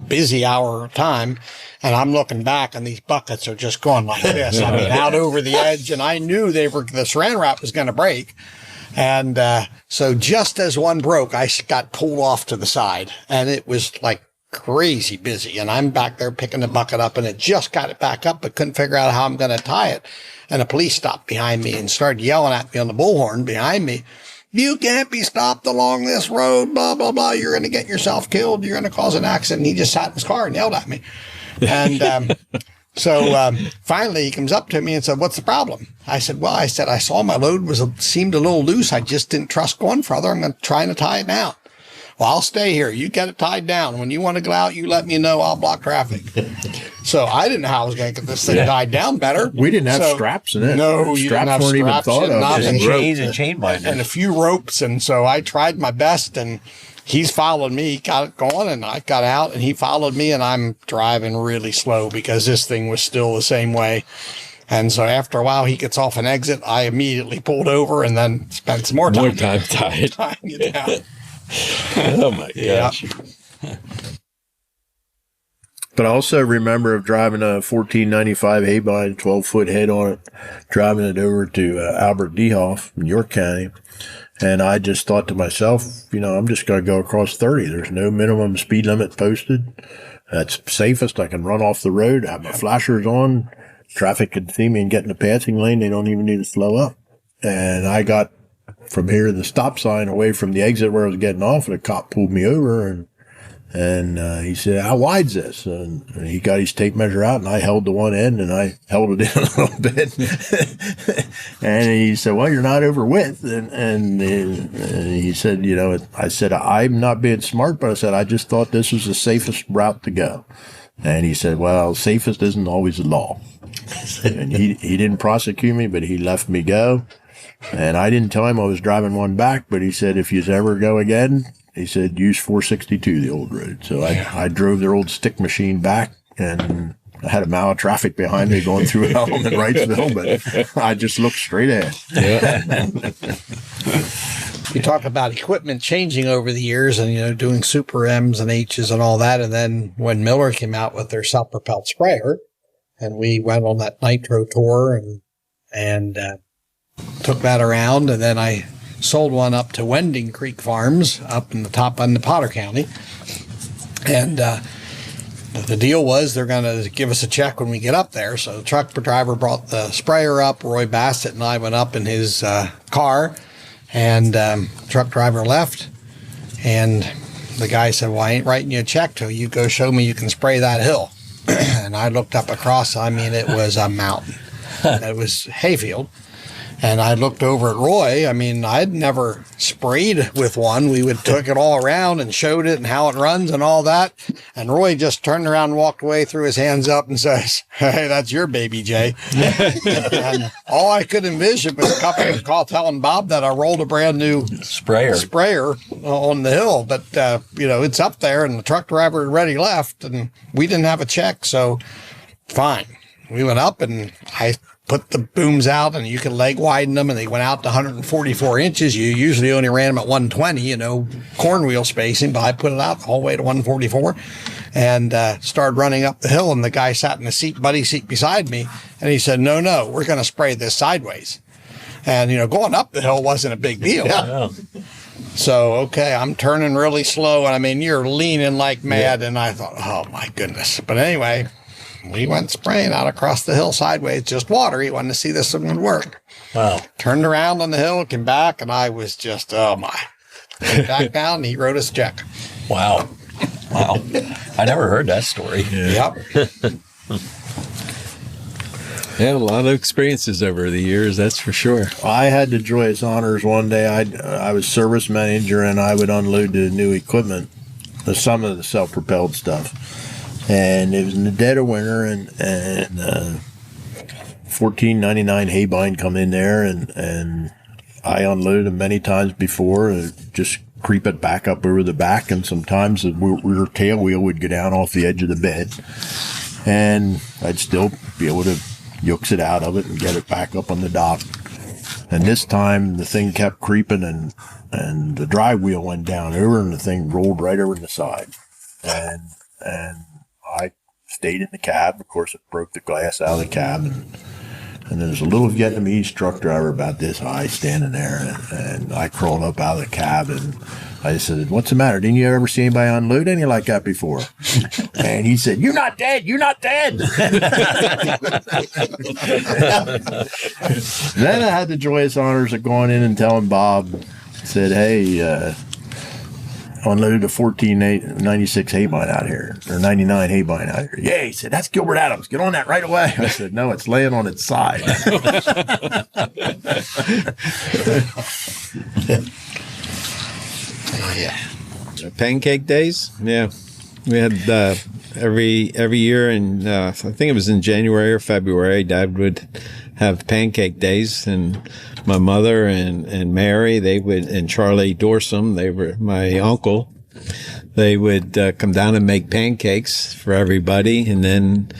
busy hour time, and I'm looking back, and these buckets are just going like this. Out over the edge, and I knew the saran wrap was going to break. And so just as one broke, I got pulled off to the side, and it was like crazy busy. And I'm back there picking the bucket up, and it just got it back up, but couldn't figure out how I'm going to tie it. And the police stopped behind me and started yelling at me on the bullhorn behind me. You can't be stopped along this road, blah, blah, blah. You're going to get yourself killed. You're going to cause an accident. And he just sat in his car and yelled at me. And so finally he comes up to me and said, what's the problem? I said, I saw my load seemed a little loose. I just didn't trust going further. I'm trying to tie it down. Well, I'll stay here. You get it tied down. When you want to go out, you let me know. I'll block traffic. So I didn't know how I was going to get this thing tied down better. We didn't have straps in it. No, you didn't have weren't even thought of. And chains and chain binders. And a few ropes. And so I tried my best, and he's followed me. He got it going, and I got out, and he followed me, and I'm driving really slow because this thing was still the same way. And so after a while, he gets off an exit. I immediately pulled over and then spent some more time tying it down. Oh my gosh. Yeah. But I also remember of driving a 1495 A-Bine, 12-foot head on it, driving it over to Albert Dehoff in York County. And I just thought to myself, I'm just going to go across 30. There's no minimum speed limit posted. That's safest. I can run off the road, have my flashers on. Traffic can see me and get in the passing lane. They don't even need to slow up. And I got from here to the stop sign away from the exit where I was getting off, and a cop pulled me over, and he said, how wide's this? And he got his tape measure out, and I held the one end, and I held it in a little bit. And he said, well, you're not over width. And he said, I said, I'm not being smart, but I said, I just thought this was the safest route to go. And he said, well, safest isn't always the law. And he didn't prosecute me, but he let me go. And I didn't tell him I was driving one back, but he said, if you ever go again, he said, use 462, the old road. So I drove their old stick machine back, and I had a mile of traffic behind me going through Elm and Wrightsville, but I just looked straight ahead. Yeah. You talk about equipment changing over the years and, doing Super M's and H's and all that. And then when Miller came out with their self-propelled sprayer, and we went on that nitro tour and took that around, and then I sold one up to Wending Creek Farms up in the top in the Potter County. And the deal was they're going to give us a check when we get up there. So the truck driver brought the sprayer up. Roy Bassett and I went up in his car, and truck driver left. And the guy said, well, I ain't writing you a check till you go show me you can spray that hill. And I looked up across. I mean, it was a mountain. It was hayfield. And I looked over at Roy. I mean, I'd never sprayed with one. We would took it all around and showed it and how it runs and all that. And Roy just turned around and walked away, threw his hands up and says, hey, that's your baby, Jay. And all I could envision was a company call telling Bob that I rolled a brand new sprayer on the hill. But, it's up there, and the truck driver had already left, and we didn't have a check. So fine. We went up, and I put the booms out, and you could leg widen them, and they went out to 144 inches. You usually only ran them at 120, corn wheel spacing, but I put it out all the way to 144 and started running up the hill. And the guy sat in the buddy seat beside me, and he said, no, we're going to spray this sideways. And, going up the hill wasn't a big deal. Yeah. So, okay, I'm turning really slow, and I mean, you're leaning like mad. Yeah. And I thought, oh my goodness. But anyway, we went spraying out across the hill sideways, just water. He wanted to see this one would work. Wow. Turned around on the hill, came back, and I was just, oh my. Went back down, and he wrote us a check. Wow. I never heard that story. Yeah. Yep. Yeah, a lot of experiences over the years, that's for sure. I had the joyous honors one day. I was service manager, and I would unload the new equipment, some of the self-propelled stuff. And it was in the dead of winter, and 1499 Haybine come in there, and I unloaded them many times before, just creep it back up over the back, and sometimes the rear tail wheel would go down off the edge of the bed, and I'd still be able to yokes it out of it and get it back up on the dock. And this time the thing kept creeping, and the drive wheel went down over, and the thing rolled right over the side, and I stayed in the cab. Of course, it broke the glass out of the cab, and there's a little Vietnamese truck driver about this high standing there, and I crawled up out of the cab, and I said, what's the matter? Didn't you ever see anybody unload any like that before? And he said, you're not dead. You're not dead. Then I had the joyous honors of going in and telling Bob, said, hey, unloaded a 1496 Haybine out here, or 99 Haybine out here. Yeah, he said, that's Gilbert Adams. Get on that right away. I said, no, it's laying on its side. Yeah. Pancake days? Yeah. We had every year, and I think it was in January or February, Dad would have pancake days, and my mother and Mary, they would, and Charlie Dorsum, they were my uncle, they would come down and make pancakes for everybody. And then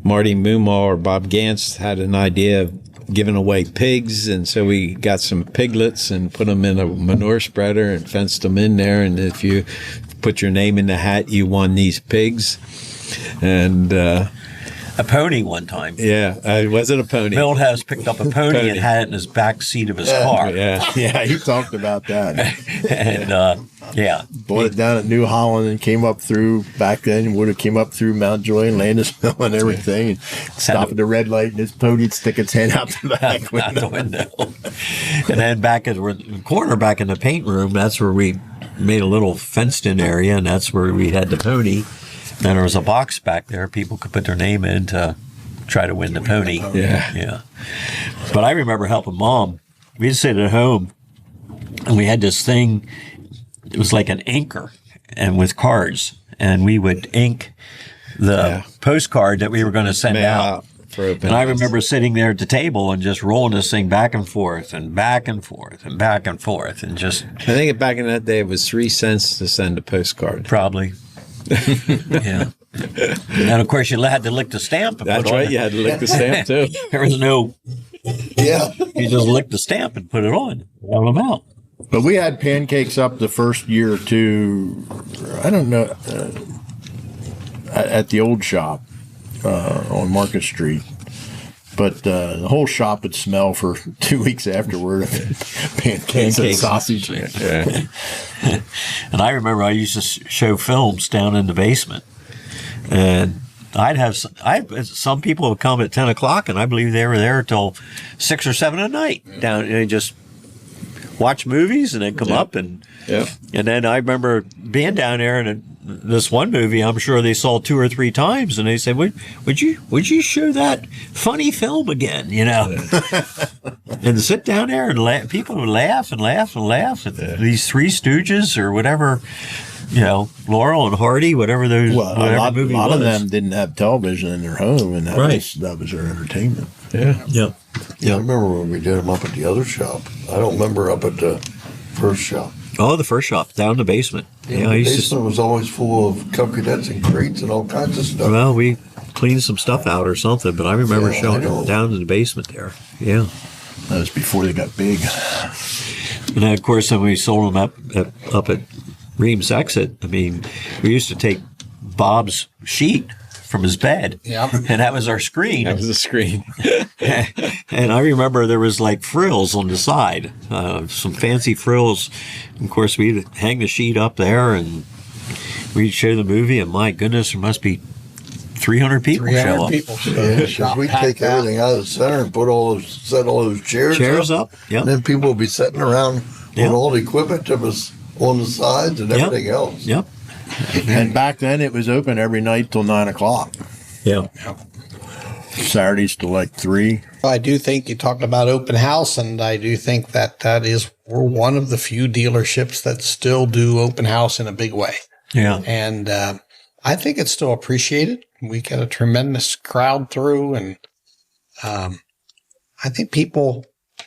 Marty Moomaw or Bob Gantz had an idea of giving away pigs, and so we got some piglets and put them in a manure spreader and fenced them in there, and if you put your name in the hat, you won these pigs. And a pony one time. Yeah, was it a pony? Milhouse picked up a pony and had it in his back seat of his car. Yeah, he talked about that. And bought it down at New Holland and came up through, back then would have came up through Mount Joy and Landisville and everything, and stop at the red light, and his pony would stick its head out the back window. And then back at the corner, back in the paint room, that's where we made a little fenced-in area, and that's where we had the pony. And there was a box back there. People could put their name in to try to win the pony. Yeah. But I remember helping Mom. We'd sit at home, and we had this thing. It was like an inker, and with cards. And we would ink the postcard that we were going to send out. And I remember sitting there at the table and just rolling this thing back and forth and back and forth and back and forth. And just. I think back in that day, it was 3 cents to send a postcard. Probably. Yeah. And of course, you had to lick the stamp. That's right. You had to lick the stamp too. There was no. Yeah. You just licked the stamp and put it on. Roll them out. But we had pancakes up the first year or two. I don't know. At the old shop on Market Street, But the whole shop would smell for 2 weeks afterward of pancakes and sausage. Yeah. And I remember I used to show films down in the basement, and some people would come at 10 o'clock, and I believe they were there till 6 or 7 at night. Down, and just watch movies and then come up and then I remember being down there, and this one movie I'm sure they saw 2 or 3 times, and they said, would you show that funny film again, and sit down there and people would laugh and laugh and laugh at these Three Stooges or whatever, Laurel and Hardy, whatever those. Well, a lot of them didn't have television in their home, and that was their entertainment. Yeah. I remember when we did them up at the other shop. I don't remember up at the first shop. Oh, the first shop down in the basement. Yeah, the basement was always full of coconuts and crates and all kinds of stuff. Well, we cleaned some stuff out or something, but I remember showing them down in the basement there. Yeah. That was before they got big. And then, of course, when we sold them up at Reams Exit, I mean, we used to take Bob's sheet from his bed, and that was our screen. That was the screen. And I remember there was like frills on the side, some fancy frills. Of course, we'd hang the sheet up there, and we'd show the movie, and my goodness, there must be 300 people show up. Because we'd take everything out of the center and set all those chairs up. Yep. And then people would be sitting around with all the equipment that was on the sides and everything else. Yep. And back then it was open every night till 9 o'clock. Yeah. Saturdays till like 3. I do think you talked about open house, and I do think we're one of the few dealerships that still do open house in a big way. Yeah. And I think it's still appreciated. We get a tremendous crowd through, and I think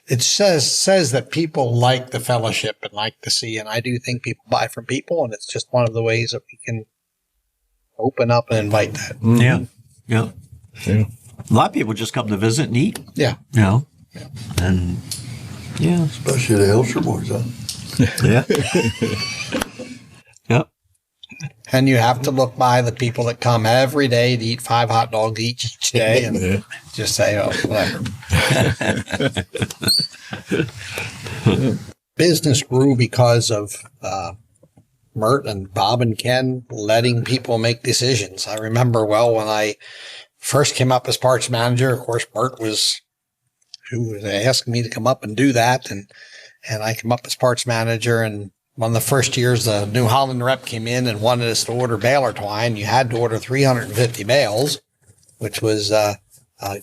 it says that people like the fellowship and like to see, and I do think people buy from people, and it's just one of the ways that we can open up and invite that. Mm-hmm. Yeah. A lot of people just come to visit and eat. Yeah. And especially the Hilscher boys, huh? Yeah. Yep. And you have to look by the people that come every day to eat 5 hot dogs each day and just say, oh, whatever. Business grew because of Mert and Bob and Ken letting people make decisions. I remember well when I first came up as parts manager, of course, Mert was who was asking me to come up and do that. And I came up as parts manager, and one of the first years, the New Holland rep came in and wanted us to order baler twine. You had to order 350 bales, which was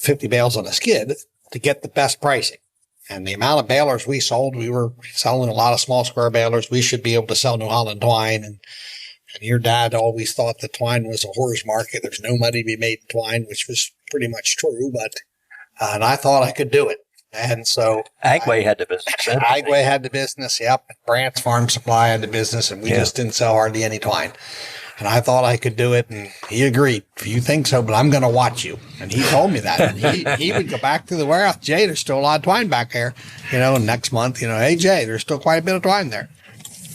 50 bales on a skid, to get the best pricing. And the amount of balers we sold, we were selling a lot of small square balers. We should be able to sell New Holland twine. And your dad always thought that twine was a whore's market. There's no money to be made in twine, which was pretty much true. But and I thought I could do it. And so Agway had the business. Agway had the business. Yep. Brandt's Farm Supply had the business, and we just didn't sell hardly any twine. And I thought I could do it, and he agreed. If you think so, but I'm going to watch you. And he told me that. And he would go back to the warehouse. Jay, there's still a lot of twine back there. Next month, hey, Jay, there's still quite a bit of twine there.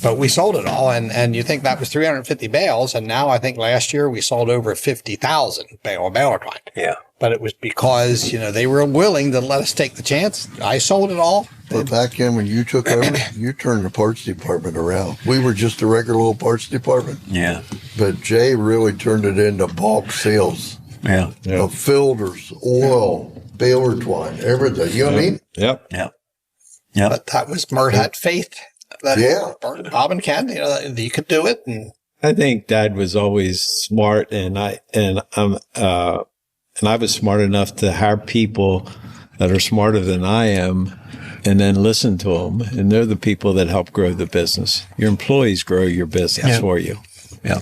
But we sold it all, and you think that was 350 bales, and now I think last year we sold over 50,000 baler twine. Yeah. But it was because, they were willing to let us take the chance. I sold it all. But back then when you took over, you turned the parts department around. We were just a regular little parts department. Yeah. But Jay really turned it into bulk sales. Yeah. Of filters, oil, baler twine, everything. You know what I mean? Yep. Yeah. But that was Mert had faith. Bob and Ken, you could do it. And I think Dad was always smart, and I was smart enough to hire people that are smarter than I am, and then listen to them. And they're the people that help grow the business. Your employees grow your business for you. Yeah.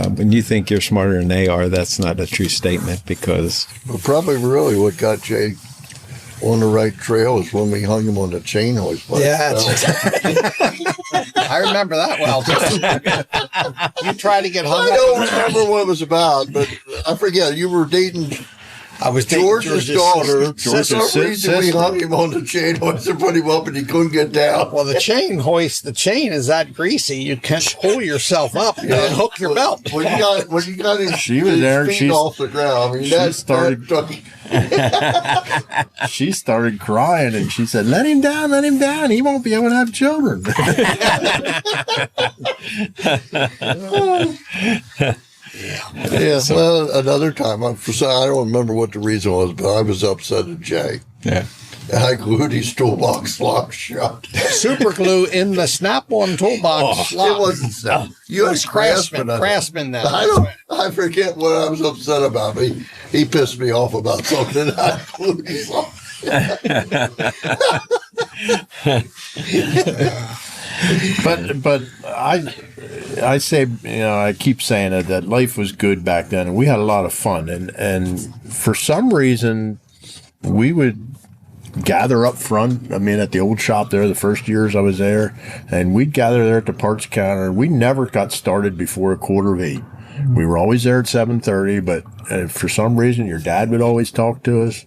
When you think you're smarter than they are, that's not a true statement, because. Well, probably really what got Jay on the right trail is when we hung him on the chain hoist. Yeah, I remember that well. You tried to get hung up. I don't remember what it was about, but I forget. You were dating I was thinking George's daughter, for some George's reason, we sister. hung him on the chain hoist and put him up, and he couldn't get down. Well, the chain hoist, the chain is that greasy, you can't pull yourself up and hook your belt. When you got his, She was his there, and feet she's- off the ground, I mean, she started- She started crying and she said, let him down. He won't be able to have children. Yeah, well, another time, I don't remember what the reason was, but I was upset at Jay. Yeah. And I glued his toolbox lock shut. Super glue in the snap-on toolbox. lock. It wasn't so. It was Craftsman then. I forget what I was upset about. He pissed me off about something. I glued his lock. But I say, I keep saying it, that life was good back then and we had a lot of fun. And for some reason, we would gather up front. I mean, at the old shop there, the first years I was there, and we'd gather there at the parts counter. We never got started before 7:45. We were always there at 7:30, but for some reason, your dad would always talk to us.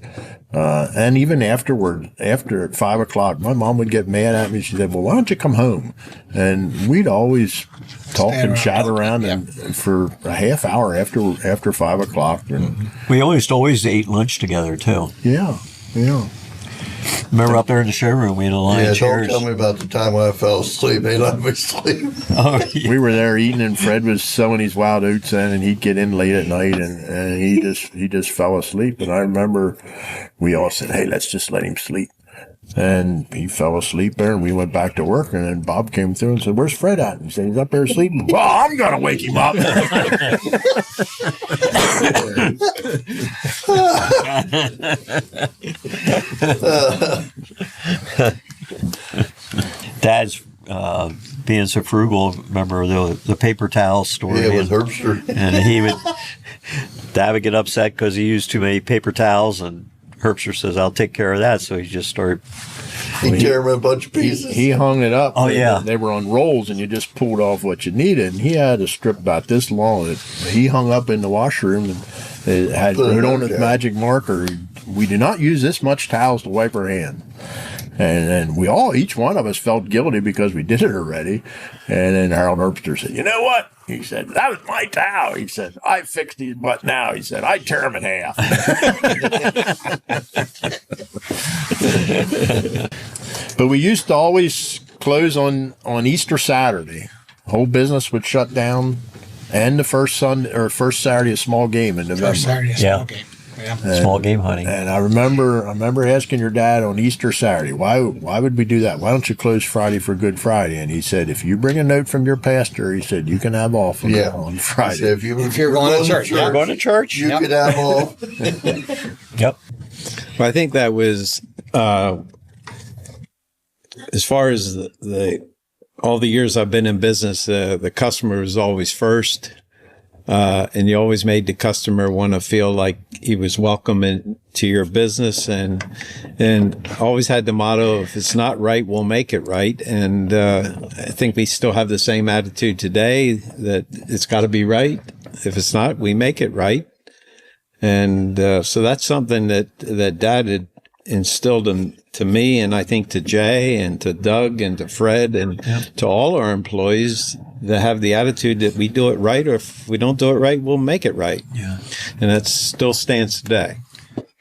And even afterward, after at 5 o'clock, my mom would get mad at me. She said, well, why don't you come home? And we'd always talk and chat around and for a half hour after 5 o'clock. And We always ate lunch together too. yeah. Remember up there in the showroom, we had a line Yeah, of don't chairs. tell me about the time when I fell asleep. They let me sleep. Oh, yeah. We were there eating, and Fred was sowing his wild oats in, and he'd get in late at night, and he just fell asleep. And I remember we all said, "Hey, let's just let him sleep." And he fell asleep there, and we went back to work. And then Bob came through and said, "Where's Fred at?" And he said, "He's up there sleeping." Well, I'm gonna wake him up. Dad's being so frugal. Remember the paper towel story? Yeah, with Herbster. And Dad would get upset because he used too many paper towels, and Herbster says, "I'll take care of that." So he just started. He tear him in a bunch of pieces. He hung it up. Oh, yeah. They were on rolls, and you just pulled off what you needed. And he had a strip about this long that he hung up in the washroom, and it had wrote on his magic marker, "We do not use this much towels to wipe our hands." And we all, each one of us felt guilty because we did it already. And then Harold Herbster said, "You know what?" He said, "That was my towel." He said, "I fixed these butt now." He said, "I tear them in half." But we used to always close on Easter Saturday. Whole business would shut down, and the first Saturday of small game in November. First Saturday, Yeah. game. Yeah. Small game hunting. And I remember asking your dad on Easter Saturday, why would we do that? Why don't you close Friday for Good Friday? And he said, if you bring a note from your pastor, he said, you can have off on Friday. So if you're going to church, You're going to church? you could have off. Yep. Well, I think that was as far as all the years I've been in business, the customer was always first, and you always made the customer want to feel like he was welcome into your business, and always had the motto, if it's not right, we'll make it right. And I think we still have the same attitude today, that it's got to be right. If it's not, we make it right. And so that's something that Dad had instilled to me, and I think to Jay and to Doug and to Fred and to all our employees, that have the attitude that we do it right, or if we don't do it right, we'll make it right. Yeah. And that still stands today.